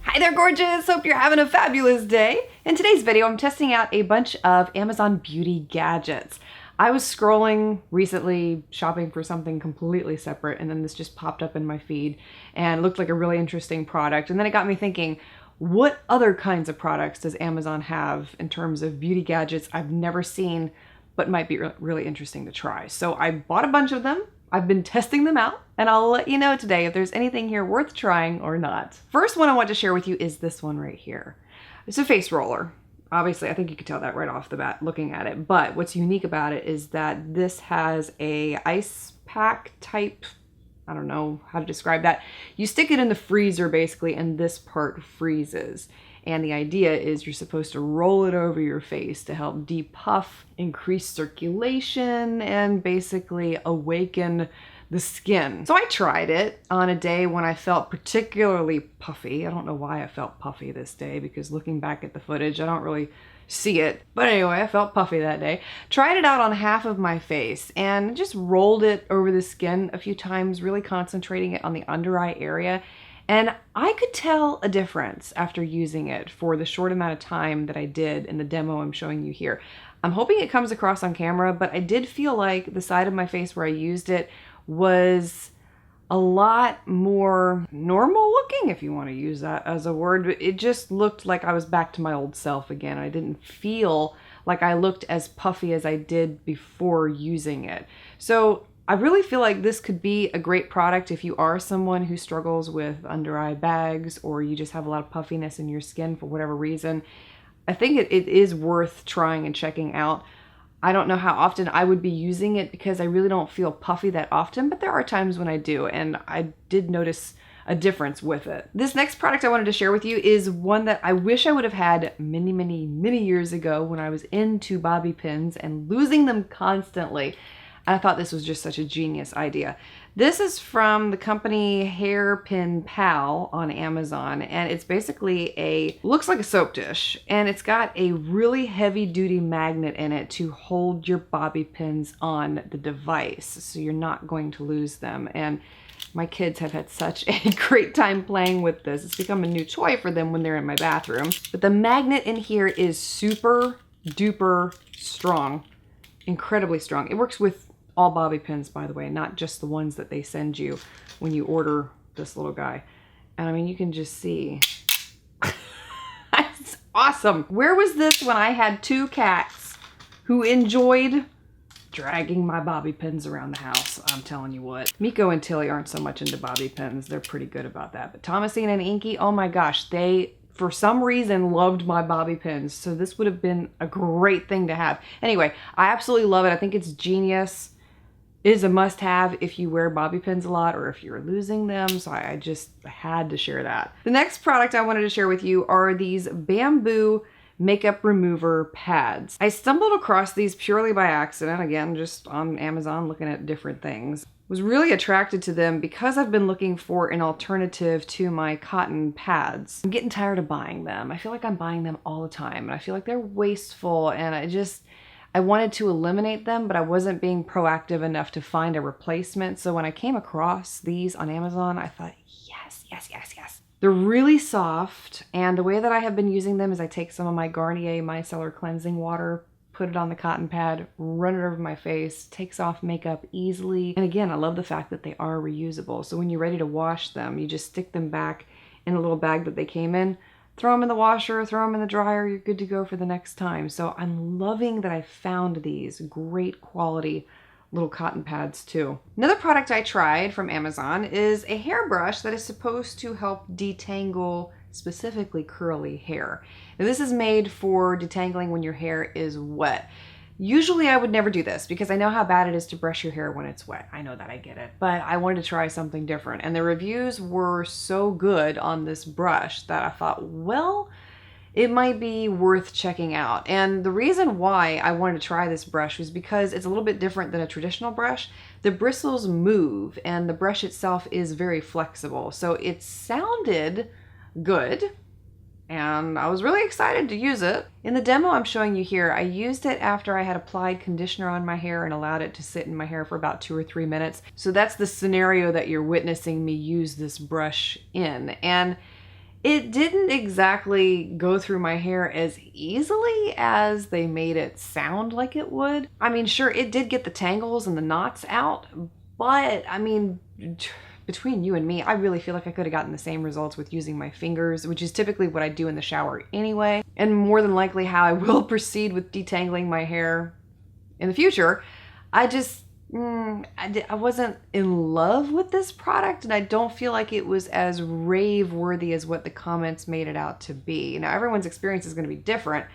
Hi there, gorgeous! Hope you're having a fabulous day. In today's video, I'm testing out a bunch of Amazon beauty gadgets. I was scrolling recently, shopping for something completely separate, and then this just popped up in my feed and looked like a really interesting product. And then it got me thinking, what other kinds of products does Amazon have in terms of beauty gadgets I've never seen, but might be really interesting to try? So I bought a bunch of them. I've been testing them out, and I'll let you know today if there's anything here worth trying or not. First one I want to share with you is this one right here. It's a face roller. Obviously, I think you could tell that right off the bat looking at it, but what's unique about it is that this has a ice pack type, I don't know how to describe that. You stick it in the freezer basically, and this part freezes. And the idea is you're supposed to roll it over your face to help depuff, increase circulation, and basically awaken the skin. So I tried it on a day when I felt particularly puffy. I don't know why I felt puffy this day, because looking back at the footage, I don't really see it. But anyway, I felt puffy that day. Tried it out on half of my face and just rolled it over the skin a few times, really concentrating it on the under eye area. And I could tell a difference after using it for the short amount of time that I did in the demo I'm showing you here. I'm hoping it comes across on camera, but I did feel like the side of my face where I used it was a lot more normal looking, if you want to use that as a word. It just looked like I was back to my old self again. I didn't feel like I looked as puffy as I did before using it. So I really feel like this could be a great product if you are someone who struggles with under eye bags, or you just have a lot of puffiness in your skin for whatever reason. I think it is worth trying and checking out. I don't know how often I would be using it because I really don't feel puffy that often, but there are times when I do, and I did notice a difference with it. This next product I wanted to share with you is one that I wish I would have had many years ago when I was into bobby pins and losing them constantly. I thought this was just such a genius idea. This is from the company Hairpin Pal on Amazon, and it's basically looks like a soap dish, and it's got a really heavy duty magnet in it to hold your bobby pins on the device, so you're not going to lose them. And my kids have had such a great time playing with this. It's become a new toy for them when they're in my bathroom. But the magnet in here is super duper strong, incredibly strong. It works with all bobby pins, by the way, not just the ones that they send you when you order this little guy. And I mean, you can just see. It's awesome. Where was this when I had two cats who enjoyed dragging my bobby pins around the house? I'm telling you what. Miko and Tilly aren't so much into bobby pins. They're pretty good about that. But Thomasine and Inky, oh my gosh, they, for some reason, loved my bobby pins. So this would have been a great thing to have. Anyway, I absolutely love it. I think it's genius. It is a must-have if you wear bobby pins a lot or if you're losing them, so I just had to share that. The next product I wanted to share with you are these bamboo makeup remover pads. I stumbled across these purely by accident, again, just on Amazon looking at different things. Was really attracted to them because I've been looking for an alternative to my cotton pads. I'm getting tired of buying them. I feel like I'm buying them all the time, and I feel like they're wasteful, and I wanted to eliminate them, but I wasn't being proactive enough to find a replacement. So when I came across these on Amazon, I thought, yes, yes, yes, yes. They're really soft, and the way that I have been using them is I take some of my Garnier Micellar cleansing water, put it on the cotton pad, run it over my face, takes off makeup easily. And again, I love the fact that they are reusable. So when you're ready to wash them, you just stick them back in a little bag that they came in, throw them in the washer, throw them in the dryer, you're good to go for the next time. So I'm loving that I found these great quality little cotton pads too. Another product I tried from Amazon is a hairbrush that is supposed to help detangle specifically curly hair. Now, this is made for detangling when your hair is wet. Usually I would never do this because I know how bad it is to brush your hair when it's wet. I know that, I get it. But I wanted to try something different. And the reviews were so good on this brush that I thought, well, it might be worth checking out. And the reason why I wanted to try this brush was because it's a little bit different than a traditional brush. The bristles move and the brush itself is very flexible. So it sounded good. and I was really excited to use it. In the demo I'm showing you here, I used it after I had applied conditioner on my hair and allowed it to sit in my hair for about 2 or 3 minutes. So that's the scenario that you're witnessing me use this brush in. And it didn't exactly go through my hair as easily as they made it sound like it would. I mean, sure, it did get the tangles and the knots out, but I mean, between you and me, I really feel like I could have gotten the same results with using my fingers, which is typically what I do in the shower anyway, and more than likely how I will proceed with detangling my hair in the future. I just, I wasn't in love with this product, and I don't feel like it was as rave-worthy as what the comments made it out to be. Now, everyone's experience is going to be different.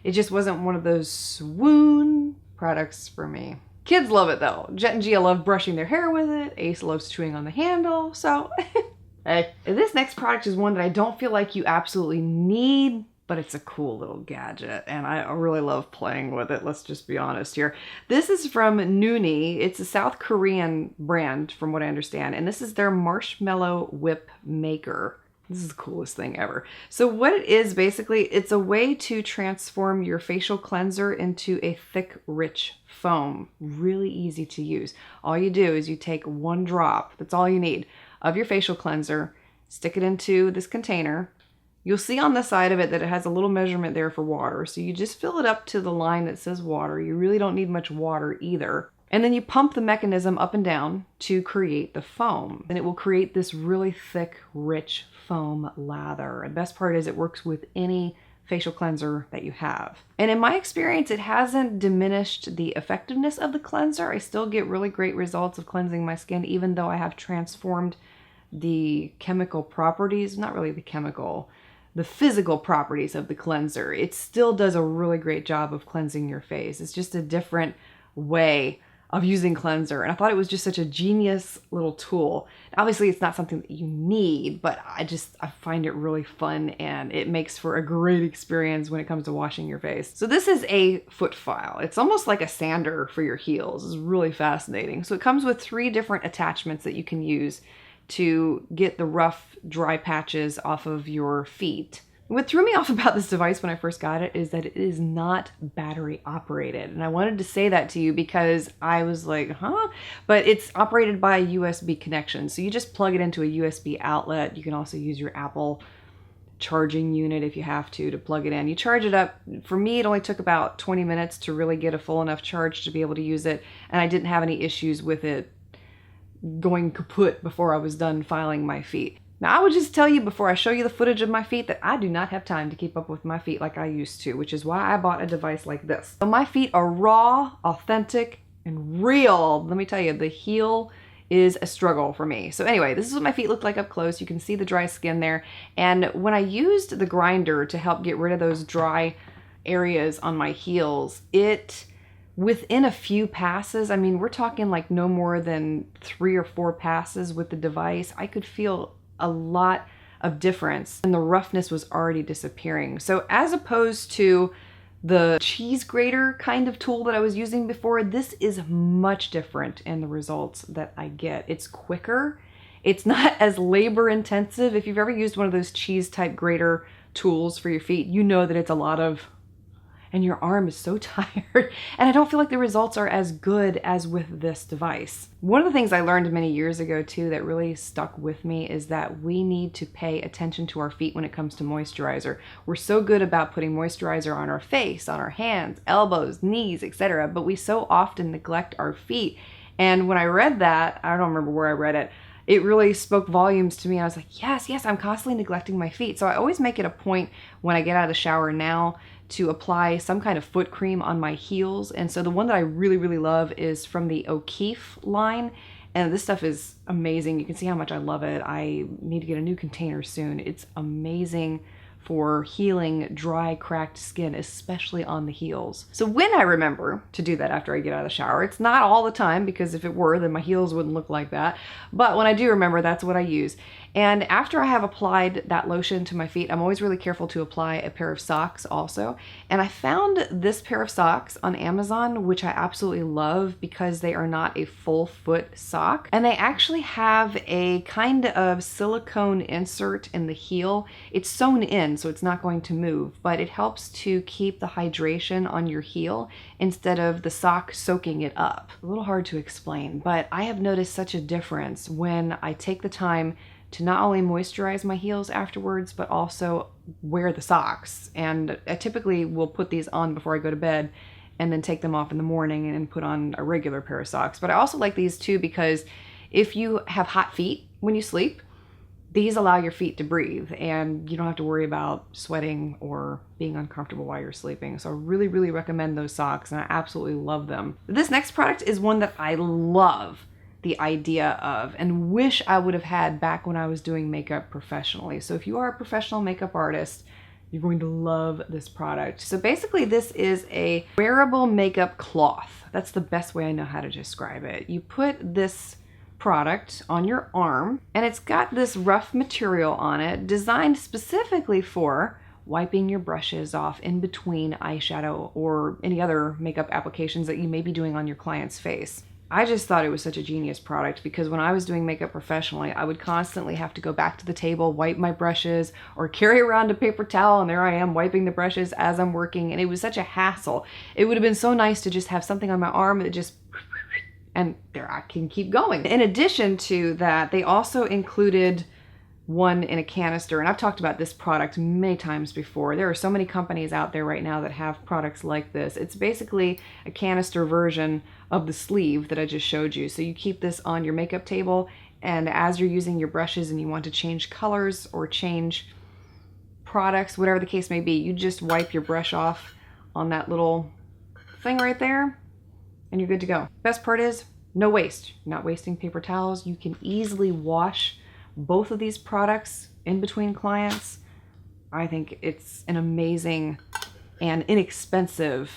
It just wasn't one of those swoon products for me. Kids love it though. Jet and Gia love brushing their hair with it. Ace loves chewing on the handle, so hey. This next product is one that I don't feel like you absolutely need, but it's a cool little gadget, and I really love playing with it. Let's just be honest here. This is from Noonie. It's a South Korean brand, from what I understand, and this is their Marshmallow Whip Maker. This is the coolest thing ever. So what it is, basically, it's a way to transform your facial cleanser into a thick, rich foam. Really easy to use. All you do is you take 1 drop, that's all you need, of your facial cleanser, stick it into this container. You'll see on the side of it that it has a little measurement there for water. So you just fill it up to the line that says water. You really don't need much water either. And then you pump the mechanism up and down to create the foam. And it will create this really thick, rich foam lather. And the best part is it works with any facial cleanser that you have. And in my experience, it hasn't diminished the effectiveness of the cleanser. I still get really great results of cleansing my skin, even though I have transformed the chemical properties, not really the chemical, the physical properties of the cleanser. It still does a really great job of cleansing your face. It's just a different way of using cleanser, and I thought it was just such a genius little tool. Obviously, it's not something that you need, but I find it really fun, and it makes for a great experience when it comes to washing your face. So this is a foot file. It's almost like a sander for your heels. It's really fascinating. So it comes with 3 different attachments that you can use to get the rough, dry patches off of your feet. What threw me off about this device when I first got it is that it is not battery operated. And I wanted to say that to you because I was like, huh? But it's operated by a USB connection. So you just plug it into a USB outlet. You can also use your Apple charging unit if you have to plug it in. You charge it up. For me, it only took about 20 minutes to really get a full enough charge to be able to use it. And I didn't have any issues with it going kaput before I was done filing my feet. Now, I would just tell you before I show you the footage of my feet that I do not have time to keep up with my feet like I used to, which is why I bought a device like this. So my feet are raw, authentic, and real. Let me tell you, the heel is a struggle for me. So anyway, this is what my feet look like up close. You can see the dry skin there. And when I used the grinder to help get rid of those dry areas on my heels, within a few passes, I mean, we're talking like no more than 3 or 4 passes with the device, I could feel a lot of difference, and the roughness was already disappearing. So as opposed to the cheese grater kind of tool that I was using before, this is much different in the results that I get. It's quicker. It's not as labor intensive. If you've ever used one of those cheese type grater tools for your feet, you know that it's a lot of, and your arm is so tired. And I don't feel like the results are as good as with this device. One of the things I learned many years ago too that really stuck with me is that we need to pay attention to our feet when it comes to moisturizer. We're so good about putting moisturizer on our face, on our hands, elbows, knees, etc., but we so often neglect our feet. And when I read that, I don't remember where I read it, it really spoke volumes to me. I was like, yes, I'm constantly neglecting my feet. So I always make it a point when I get out of the shower now to apply some kind of foot cream on my heels. And so the one that I really, really love is from the O'Keefe line. And this stuff is amazing. You can see how much I love it. I need to get a new container soon. It's amazing for healing dry, cracked skin, especially on the heels. So when I remember to do that after I get out of the shower, it's not all the time, because if it were, then my heels wouldn't look like that. But when I do remember, that's what I use. And after I have applied that lotion to my feet, I'm always really careful to apply a pair of socks also. And I found this pair of socks on Amazon, which I absolutely love because they are not a full foot sock. And they actually have a kind of silicone insert in the heel. It's sewn in, so it's not going to move, but it helps to keep the hydration on your heel instead of the sock soaking it up. A little hard to explain, but I have noticed such a difference when I take the time to not only moisturize my heels afterwards, but also wear the socks. And I typically will put these on before I go to bed and then take them off in the morning and put on a regular pair of socks. But I also like these too because if you have hot feet when you sleep, these allow your feet to breathe and you don't have to worry about sweating or being uncomfortable while you're sleeping. So I really, really recommend those socks and I absolutely love them. This next product is one that I love the idea of and wish I would have had back when I was doing makeup professionally. So if you are a professional makeup artist, you're going to love this product. So basically this is a wearable makeup cloth. That's the best way I know how to describe it. You put this product on your arm and it's got this rough material on it designed specifically for wiping your brushes off in between eyeshadow or any other makeup applications that you may be doing on your client's face. I just thought it was such a genius product because when I was doing makeup professionally, I would constantly have to go back to the table, wipe my brushes, or carry around a paper towel, and there I am wiping the brushes as I'm working, and it was such a hassle. It would have been so nice to just have something on my arm that just, and there I can keep going. In addition to that, they also included one in a canister, and I've talked about this product many times before. There are so many companies out there right now that have products like this. It's basically a canister version of the sleeve that I just showed you. So you keep this on your makeup table, and as you're using your brushes and you want to change colors or change products, whatever the case may be, you just wipe your brush off on that little thing right there and you're good to go. Best part is no waste. You're not wasting paper towels. You can easily wash both of these products in between clients. I think it's an amazing and inexpensive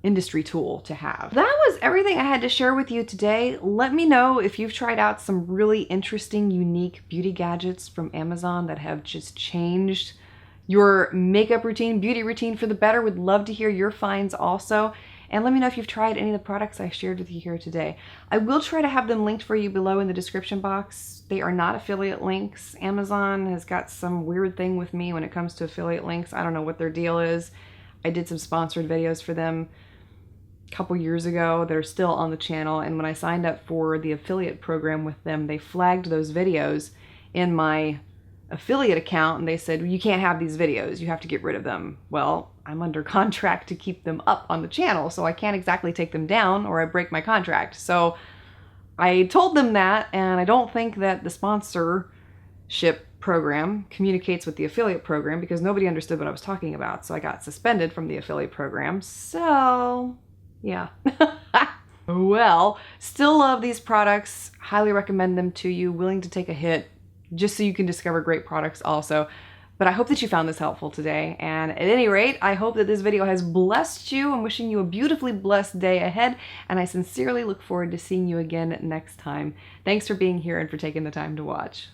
industry tool to have. That was everything I had to share with you today. Let me know if you've tried out some really interesting, unique beauty gadgets from Amazon that have just changed your makeup routine, beauty routine for the better. Would love to hear your finds also. And let me know if you've tried any of the products I shared with you here today. I will try to have them linked for you below in the description box. They are not affiliate links. Amazon has got some weird thing with me when it comes to affiliate links. I don't know what their deal is. I did some sponsored videos for them a couple years ago. They're still on the channel. And when I signed up for the affiliate program with them, they flagged those videos in my affiliate account and they said, you can't have these videos, you have to get rid of them. Well, I'm under contract to keep them up on the channel, so I can't exactly take them down or I break my contract. So I told them that, and I don't think that the sponsorship program communicates with the affiliate program because nobody understood what I was talking about. So I got suspended from the affiliate program. So yeah. Well, still love these products, highly recommend them to you, willing to take a hit just so you can discover great products also. But I hope that you found this helpful today. And at any rate, I hope that this video has blessed you. I'm wishing you a beautifully blessed day ahead. And I sincerely look forward to seeing you again next time. Thanks for being here and for taking the time to watch.